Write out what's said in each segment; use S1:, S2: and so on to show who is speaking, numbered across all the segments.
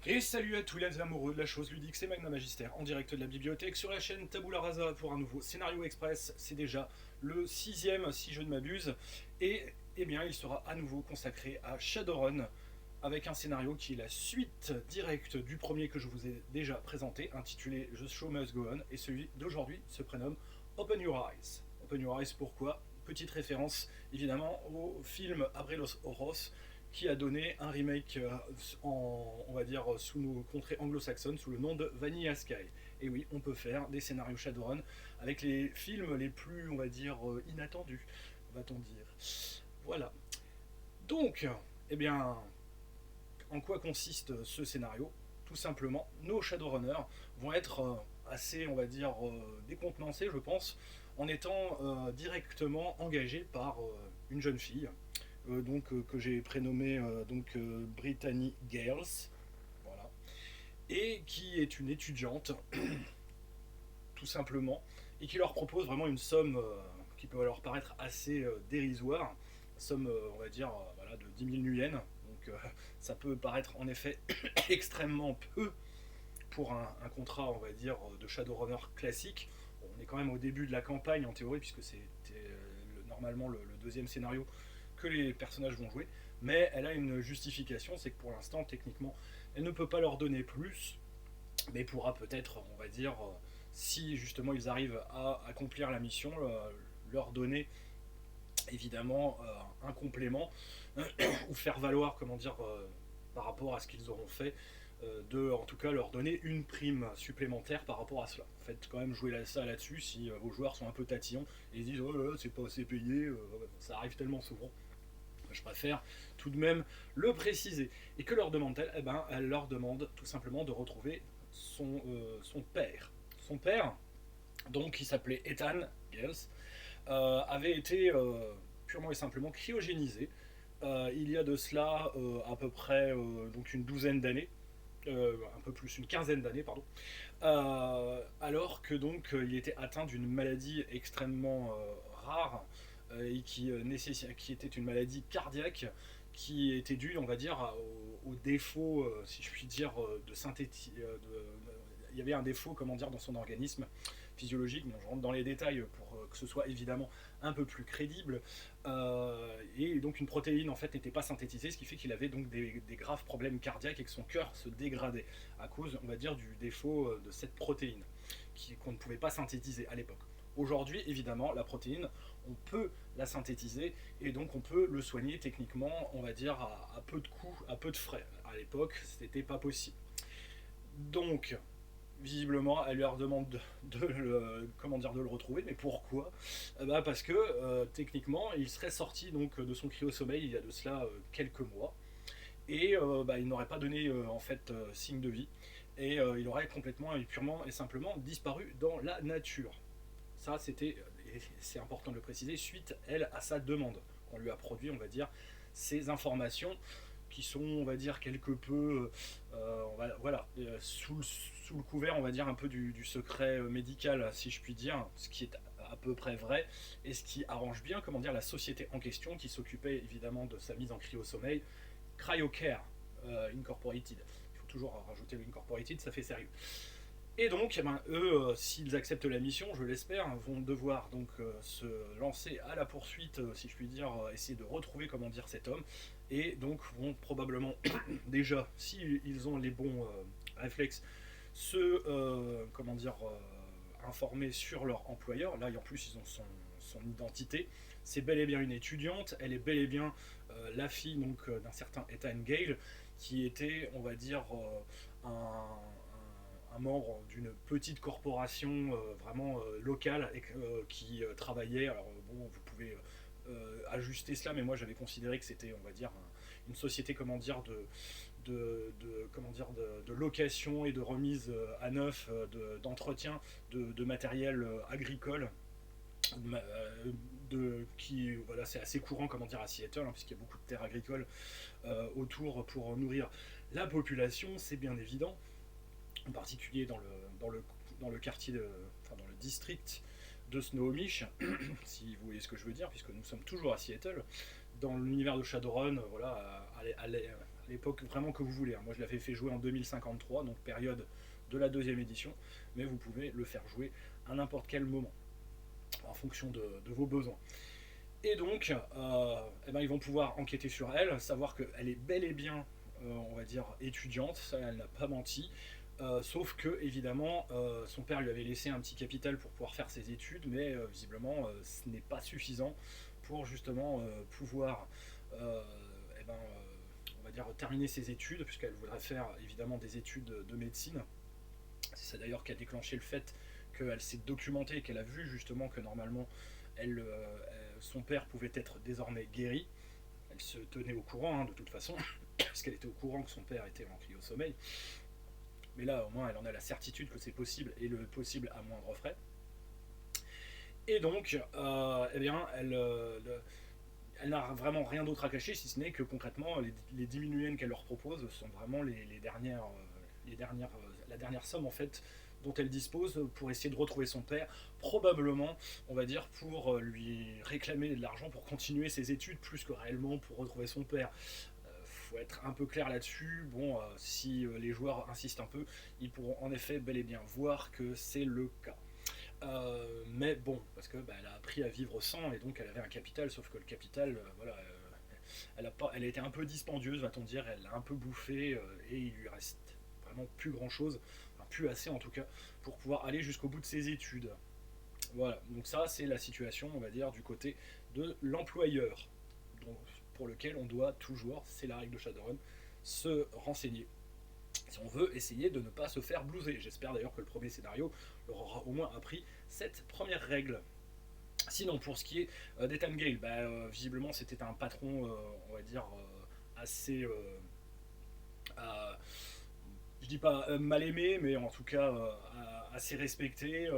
S1: Et salut à tous les amoureux de la chose ludique, c'est Magna Magister en direct de la bibliothèque sur la chaîne Tabula Rasa pour un nouveau Scénario Express. C'est déjà le sixième si je ne m'abuse. Et eh bien il sera à nouveau consacré à Shadowrun avec un scénario qui est la suite directe du premier que je vous ai déjà présenté, intitulé The Show Must Go On, et celui d'aujourd'hui se prénomme Open Your Eyes. Open Your Eyes pourquoi? Petite référence évidemment au film Abre los Ojos qui a donné un remake on va dire, sous nos contrées anglo-saxonnes sous le nom de Vanilla Sky. Et oui, on peut faire des scénarios Shadowrun avec les films les plus, on va dire, inattendus, va-t-on dire. Voilà. Donc, eh bien, en quoi consiste ce scénario? Tout simplement, nos Shadowrunners vont être assez, on va dire, décontenancés, je pense, en étant directement engagés par une jeune fille que j'ai prénommé Brittany Gales, voilà, et qui est une étudiante, tout simplement, et qui leur propose vraiment une somme qui peut leur paraître assez dérisoire, somme, on va dire, voilà, de 10 000 nuyen, donc ça peut paraître en effet extrêmement peu pour un contrat, on va dire, de Shadowrunner classique. Bon, on est quand même au début de la campagne en théorie, puisque c'était normalement le deuxième scénario que les personnages vont jouer, mais elle a une justification, c'est que pour l'instant, techniquement, elle ne peut pas leur donner plus, mais pourra peut-être, on va dire, si justement ils arrivent à accomplir la mission, leur donner évidemment un complément, ou faire valoir, comment dire, par rapport à ce qu'ils auront fait, de en tout cas leur donner une prime supplémentaire par rapport à cela. Faites quand même jouer ça là-dessus si vos joueurs sont un peu tatillons et ils disent oh là là, c'est pas assez payé, ça arrive tellement souvent. Je préfère tout de même le préciser. Et que leur demande-t-elle? Eh ben, elle leur demande tout simplement de retrouver son père. Son père, donc qui s'appelait Ethan Gales, avait été purement et simplement cryogénisé il y a de cela à peu près donc une douzaine d'années, un peu plus, une quinzaine d'années, pardon, alors que donc il était atteint d'une maladie extrêmement rare et qui était une maladie cardiaque qui était due, on va dire, au défaut, si je puis dire, de synthétie. Il y avait un défaut, comment dire, dans son organisme physiologique. Bon, je rentre dans les détails pour que ce soit évidemment un peu plus crédible. Et donc une protéine en fait n'était pas synthétisée, ce qui fait qu'il avait donc des graves problèmes cardiaques et que son cœur se dégradait à cause, on va dire, du défaut de cette protéine qu'on ne pouvait pas synthétiser à l'époque. Aujourd'hui, évidemment, la protéine, on peut la synthétiser et donc on peut le soigner techniquement, on va dire, à peu de coûts, à peu de frais. À l'époque, c'était pas possible. Donc, visiblement, elle leur demande comment dire, de le retrouver. Mais pourquoi? Parce que techniquement, il serait sorti donc de son cryo-sommeil il y a de cela quelques mois. Et il n'aurait pas donné en fait signe de vie. Et il aurait complètement et purement et simplement disparu dans la nature. Ça, c'est important de le préciser, suite, elle, à sa demande. On lui a produit, on va dire, ces informations qui sont, on va dire, quelque peu, voilà, sous le couvert, on va dire, un peu du secret médical, si je puis dire, ce qui est à peu près vrai, et ce qui arrange bien, comment dire, la société en question, qui s'occupait évidemment de sa mise en cryo-sommeil, CryoCare Incorporated. Il faut toujours rajouter le Incorporated, ça fait sérieux. Et donc, eh ben, eux, s'ils acceptent la mission, je l'espère, vont devoir donc se lancer à la poursuite, si je puis dire, essayer de retrouver, comment dire, cet homme, et donc vont probablement déjà, s'ils ont les bons réflexes, se, comment dire, informer sur leur employeur. Là, en plus, ils ont son identité. C'est bel et bien une étudiante. Elle est bel et bien la fille donc d'un certain Ethan Gale, qui était, on va dire, un membre d'une petite corporation vraiment locale et qui travaillait. Alors bon, vous pouvez ajuster cela, mais moi j'avais considéré que c'était, on va dire, une société, comment dire, comment dire, de location et de remise à neuf, d'entretien de matériel agricole. Qui voilà, c'est assez courant, comment dire, à Seattle, hein, puisqu'il y a beaucoup de terres agricoles autour pour nourrir la population, c'est bien évident, en particulier dans le quartier enfin dans le district de Snohomish, si vous voyez ce que je veux dire, puisque nous sommes toujours à Seattle, dans l'univers de Shadowrun, voilà, l'époque vraiment que vous voulez. Moi je l'avais fait jouer en 2053, donc période de la deuxième édition, mais vous pouvez le faire jouer à n'importe quel moment, en fonction de vos besoins. Et donc, eh ben, ils vont pouvoir enquêter sur elle, savoir qu'elle est bel et bien, on va dire, étudiante, ça elle n'a pas menti, sauf que, évidemment, son père lui avait laissé un petit capital pour pouvoir faire ses études, mais visiblement, ce n'est pas suffisant pour justement pouvoir, eh ben, on va dire, terminer ses études, puisqu'elle voudrait faire évidemment des études de médecine. C'est ça d'ailleurs qui a déclenché le fait qu'elle s'est documentée et qu'elle a vu justement que normalement son père pouvait être désormais guéri. Elle se tenait au courant de toute façon, puisqu'elle était au courant que son père était en cryo-sommeil. Mais là, au moins, elle en a la certitude que c'est possible, et le possible à moindre frais. Et donc, eh bien, elle n'a vraiment rien d'autre à cacher, si ce n'est que concrètement, les 10 000 yens qu'elle leur propose sont vraiment la dernière somme en fait dont elle dispose pour essayer de retrouver son père, probablement, on va dire, pour lui réclamer de l'argent pour continuer ses études, plus que réellement pour retrouver son père. Faut être un peu clair là-dessus. Bon, si les joueurs insistent un peu, ils pourront en effet bel et bien voir que c'est le cas. Mais bon, parce que elle a appris à vivre sans, et donc elle avait un capital, sauf que le capital, voilà, elle a été un peu dispendieuse, va-t-on dire, elle l'a un peu bouffé, et il lui reste vraiment plus grand-chose, enfin plus assez en tout cas, pour pouvoir aller jusqu'au bout de ses études. Voilà, donc ça c'est la situation, on va dire, du côté de l'employeur, donc, pour lequel on doit toujours, c'est la règle de Shadowrun, se renseigner si on veut essayer de ne pas se faire blouser. J'espère d'ailleurs que le premier scénario leur aura au moins appris cette première règle. Sinon, pour ce qui est d'Ethan Gale, visiblement c'était un patron, on va dire, assez, je dis pas mal aimé, mais en tout cas assez respecté,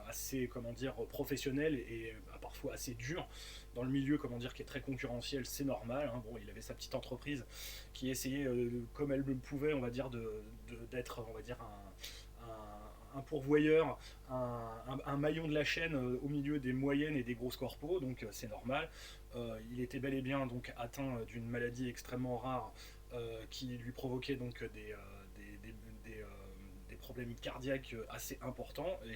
S1: assez, comment dire, professionnel, et parfois assez dur dans le milieu, comment dire, qui est très concurrentiel. C'est normal, hein. Bon, il avait sa petite entreprise qui essayait, comme elle le pouvait, on va dire, d'être, on va dire, un pourvoyeur, un maillon de la chaîne au milieu des moyennes et des grosses corpos, donc c'est normal. Il était bel et bien donc atteint d'une maladie extrêmement rare, qui lui provoquait donc des problèmes cardiaques assez importants, et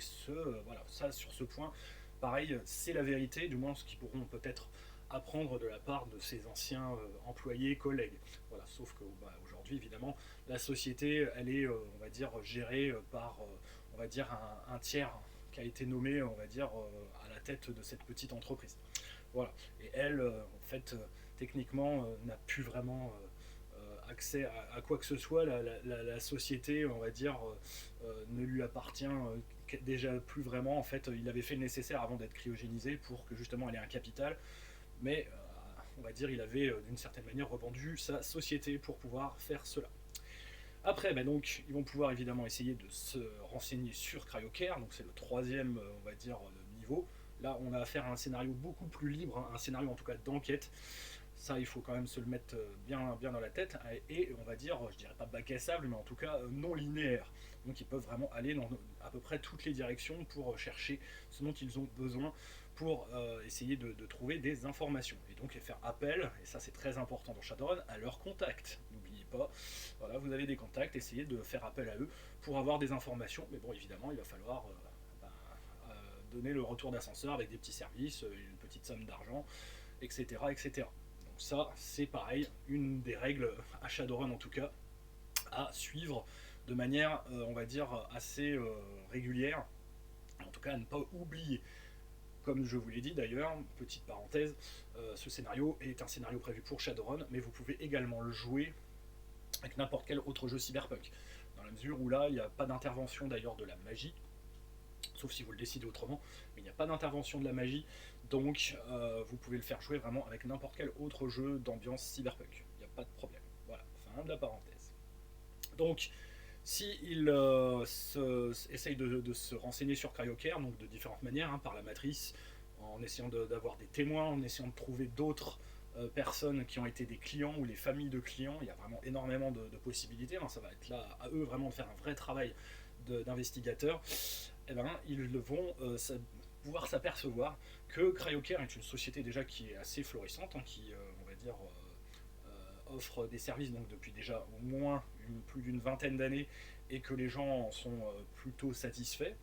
S1: voilà, ça sur ce point, pareil, c'est la vérité, du moins ce qu'ils pourront peut-être apprendre de la part de ses anciens employés, collègues. Voilà, sauf que aujourd'hui, évidemment, la société, elle est, on va dire, gérée par, on va dire, un tiers qui a été nommé, on va dire, à la tête de cette petite entreprise. Voilà. Et elle, en fait, techniquement, n'a plus vraiment accès à quoi que ce soit. La société, on va dire, ne lui appartient déjà plus vraiment. En fait, il avait fait le nécessaire avant d'être cryogénisé pour que justement elle ait un capital, mais on va dire il avait d'une certaine manière revendu sa société pour pouvoir faire cela. Après, donc, ils vont pouvoir évidemment essayer de se renseigner sur CryoCare, donc c'est le troisième, on va dire, niveau. Là, on a affaire à un scénario beaucoup plus libre, hein, un scénario en tout cas d'enquête. Ça, il faut quand même se le mettre bien, bien dans la tête, et on va dire, je dirais pas bac à sable, mais en tout cas non linéaire. Donc ils peuvent vraiment aller dans à peu près toutes les directions pour chercher ce dont ils ont besoin pour essayer de trouver des informations. Et donc faire appel, et ça c'est très important dans Shadowrun, à leurs contacts. N'oubliez pas, voilà, vous avez des contacts, essayez de faire appel à eux pour avoir des informations. Mais bon, évidemment, il va falloir donner le retour d'ascenseur avec des petits services, une petite somme d'argent, etc., etc. Donc ça, c'est pareil, une des règles à Shadowrun en tout cas, à suivre de manière, on va dire, assez régulière, en tout cas à ne pas oublier. Comme je vous l'ai dit d'ailleurs, petite parenthèse, ce scénario est un scénario prévu pour Shadowrun, mais vous pouvez également le jouer avec n'importe quel autre jeu cyberpunk, dans la mesure où là, il n'y a pas d'intervention d'ailleurs de la magie, sauf si vous le décidez autrement, mais il n'y a pas d'intervention de la magie, donc vous pouvez le faire jouer vraiment avec n'importe quel autre jeu d'ambiance cyberpunk, il n'y a pas de problème. Voilà, fin de la parenthèse. Donc, s'il essaye de se renseigner sur CryoCare, donc de différentes manières, hein, par la matrice, en essayant d'avoir des témoins, en essayant de trouver d'autres personnes qui ont été des clients ou les familles de clients, il y a vraiment énormément de possibilités, hein, ça va être là à eux vraiment de faire un vrai travail d'investigateur. Eh ben, ils vont pouvoir s'apercevoir que CryoCare est une société déjà qui est assez florissante, hein, qui, on va dire, offre des services donc depuis déjà au moins plus d'une vingtaine d'années et que les gens en sont plutôt satisfaits.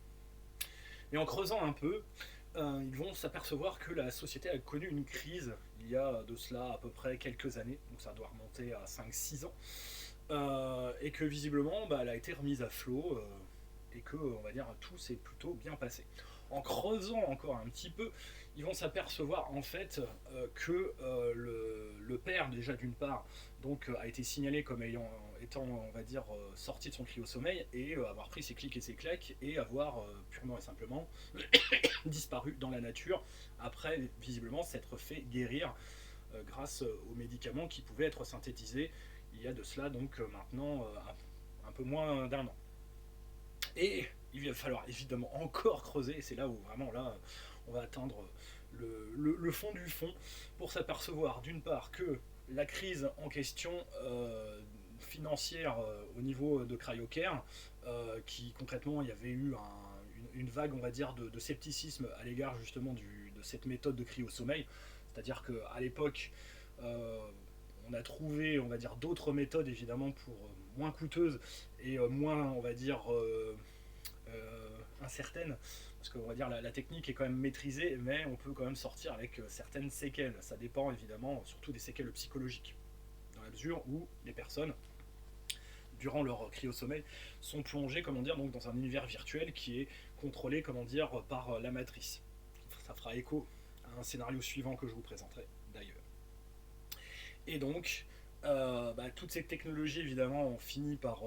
S1: Et en creusant un peu, ils vont s'apercevoir que la société a connu une crise il y a de cela à peu près quelques années, donc ça doit remonter à 5-6 ans, et que visiblement elle a été remise à flot, et que on va dire tout s'est plutôt bien passé. En creusant encore un petit peu, ils vont s'apercevoir en fait que le père déjà d'une part donc a été signalé comme étant on va dire sorti de son cryosommeil et avoir pris ses clics et ses claques et avoir purement et simplement disparu dans la nature après visiblement s'être fait guérir grâce aux médicaments qui pouvaient être synthétisés il y a de cela donc maintenant un peu moins d'un an. Et il va falloir évidemment encore creuser, et c'est là où vraiment là on va atteindre le fond du fond pour s'apercevoir d'une part que la crise en question financière au niveau de CryoCare, qui concrètement il y avait eu une vague on va dire de scepticisme à l'égard justement de cette méthode de cryo-sommeil, c'est-à-dire qu'à l'époque on a trouvé on va dire d'autres méthodes évidemment pour moins coûteuses et moins on va dire incertaine, parce qu'on va dire la technique est quand même maîtrisée, mais on peut quand même sortir avec certaines séquelles. Ça dépend évidemment surtout des séquelles psychologiques, dans la mesure où les personnes, durant leur cryo-sommeil, sont plongées comment dire, donc dans un univers virtuel qui est contrôlé comment dire, par la matrice. Ça fera écho à un scénario suivant que je vous présenterai d'ailleurs. Et donc, toutes ces technologies évidemment ont fini par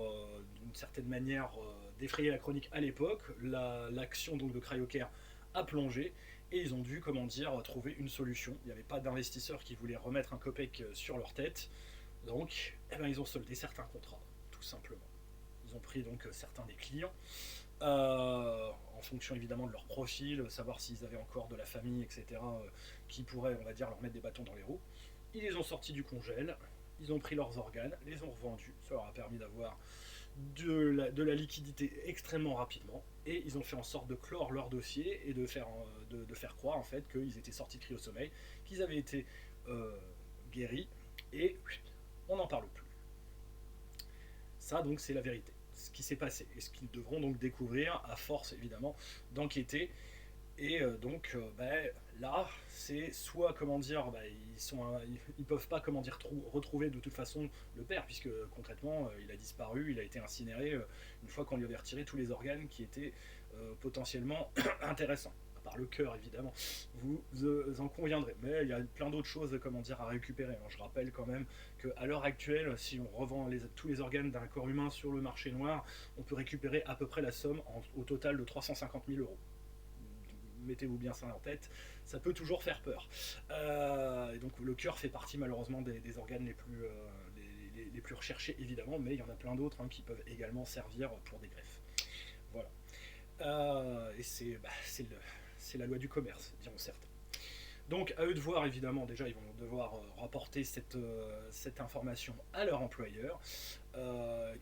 S1: d'une certaine manière d'effrayer la chronique à l'époque. L'action donc de CryoCare a plongé et ils ont dû comment dire trouver une solution. Il n'y avait pas d'investisseurs qui voulaient remettre un copec sur leur tête, donc ils ont soldé certains contrats tout simplement. Ils ont pris donc certains des clients en fonction évidemment de leur profil, savoir s'ils avaient encore de la famille, etc. Qui pourraient on va dire leur mettre des bâtons dans les roues. Ils les ont sortis du congèle, ils ont pris leurs organes, les ont revendus, ça leur a permis d'avoir de la liquidité extrêmement rapidement, et ils ont fait en sorte de clore leur dossier et de faire croire en fait qu'ils étaient sortis de cryo-sommeil, qu'ils avaient été guéris, et on n'en parle plus. Ça donc c'est la vérité, ce qui s'est passé, et ce qu'ils devront donc découvrir à force évidemment d'enquêter. Et là, c'est soit comment dire, ils peuvent pas comment dire retrouver de toute façon le père, puisque concrètement il a disparu, il a été incinéré une fois qu'on lui avait retiré tous les organes qui étaient potentiellement intéressants, à part le cœur évidemment. Vous en conviendrez, mais il y a plein d'autres choses comment dire à récupérer. Hein. Je rappelle quand même qu'à l'heure actuelle, si on revend tous les organes d'un corps humain sur le marché noir, on peut récupérer à peu près la somme au total de 350 000 euros. Mettez-vous bien ça en tête, ça peut toujours faire peur. Et donc le cœur fait partie malheureusement des organes les plus recherchés évidemment, mais il y en a plein d'autres qui peuvent également servir pour des greffes. Voilà. Et c'est la loi du commerce, diront certains. Donc à eux de voir évidemment, déjà ils vont devoir rapporter cette information à leur employeur,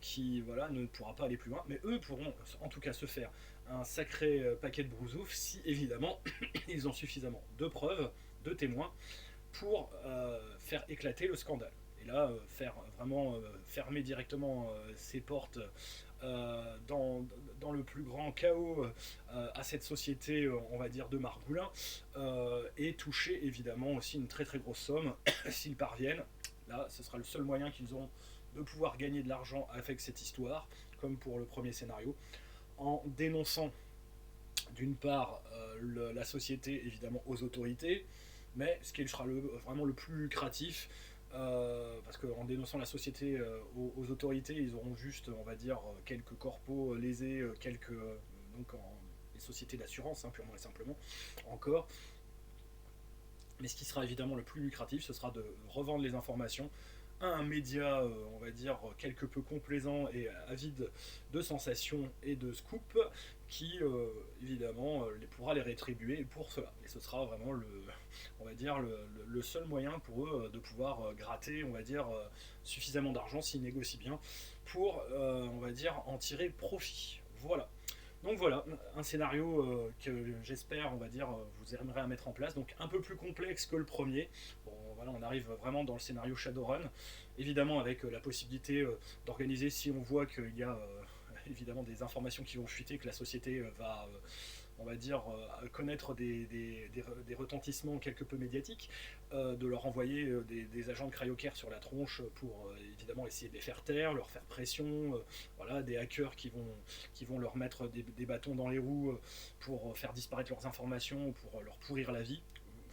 S1: qui voilà, ne pourra pas aller plus loin, mais eux pourront en tout cas se faire un sacré paquet de brousouf si évidemment ils ont suffisamment de preuves, de témoins pour faire éclater le scandale. Et là, faire vraiment fermer directement ses portes dans le plus grand chaos à cette société, on va dire, de Margoulin, et toucher évidemment aussi une très très grosse somme s'ils parviennent. Là, ce sera le seul moyen qu'ils auront de pouvoir gagner de l'argent avec cette histoire, comme pour le premier scénario, en dénonçant d'une part la société évidemment aux autorités, mais ce qui sera vraiment le plus lucratif, parce qu'en dénonçant la société aux autorités, ils auront juste, on va dire, quelques corpos lésés, les sociétés d'assurance, purement et simplement, encore. Mais ce qui sera évidemment le plus lucratif, ce sera de revendre les informations à un média, on va dire, quelque peu complaisant et avide de sensations et de scoops, qui, évidemment, pourra les rétribuer pour cela. Et ce sera vraiment on va dire, le seul moyen pour eux de pouvoir gratter, on va dire, suffisamment d'argent, s'ils négocient bien, pour, on va dire, en tirer profit. Voilà. Donc voilà, un scénario que j'espère, on va dire, vous aimerez à mettre en place. Donc un peu plus complexe que le premier. Bon, voilà, on arrive vraiment dans le scénario Shadowrun. évidemment avec la possibilité d'organiser, si on voit qu'il y a évidemment des informations qui vont fuiter, que la société va on va dire, connaître des retentissements quelque peu médiatiques, de leur envoyer des agents de cryocare sur la tronche pour évidemment essayer de les faire taire, leur faire pression, voilà, des hackers qui vont leur mettre des bâtons dans les roues pour faire disparaître leurs informations, pour leur pourrir la vie.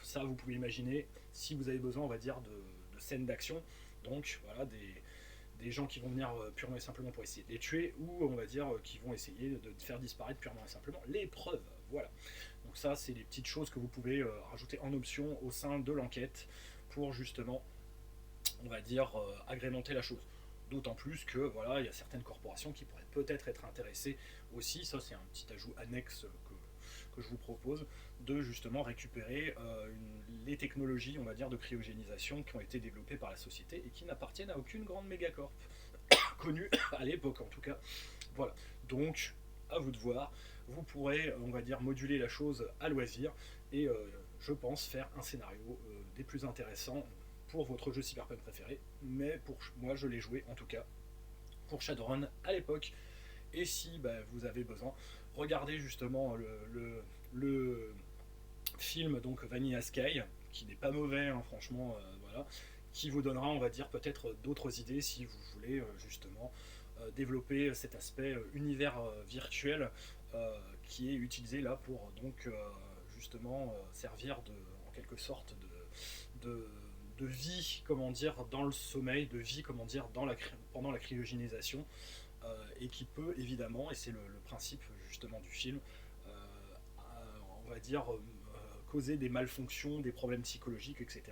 S1: Ça, vous pouvez imaginer, si vous avez besoin, on va dire, de scènes d'action, donc voilà, des gens qui vont venir purement et simplement pour essayer de les tuer, ou on va dire qui vont essayer de faire disparaître purement et simplement les preuves. Voilà. Donc ça, c'est les petites choses que vous pouvez rajouter en option au sein de l'enquête pour justement, on va dire, agrémenter la chose. D'autant plus que voilà, il y a certaines corporations qui pourraient peut-être être intéressées aussi. Ça, c'est un petit ajout annexe que je vous propose, de justement récupérer les technologies, on va dire, de cryogénisation qui ont été développées par la société et qui n'appartiennent à aucune grande mégacorp connue à l'époque en tout cas. Voilà. Donc, à vous de voir. Vous pourrez, on va dire, moduler la chose à loisir et je pense faire un scénario des plus intéressants pour votre jeu cyberpunk préféré. Mais pour moi, je l'ai joué en tout cas pour Shadowrun à l'époque. Et si vous avez besoin, regardez justement le film donc Vanilla Sky, qui n'est pas mauvais, hein, franchement, voilà, qui vous donnera, on va dire, peut-être d'autres idées si vous voulez justement développer cet aspect univers virtuel qui est utilisé là pour donc justement servir en quelque sorte de vie, comment dire, dans le sommeil, de vie, comment dire, pendant la cryogénisation, et qui peut évidemment, et c'est le principe justement du film, on va dire, causer des malfonctions, des problèmes psychologiques, etc.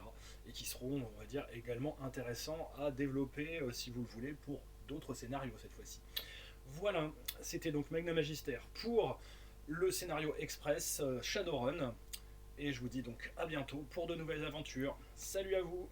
S1: Et qui seront, on va dire, également intéressants à développer, si vous le voulez, pour d'autres scénarios cette fois-ci. Voilà, c'était donc Magna Magister pour le scénario express Shadowrun. Et je vous dis donc à bientôt pour de nouvelles aventures. Salut à vous!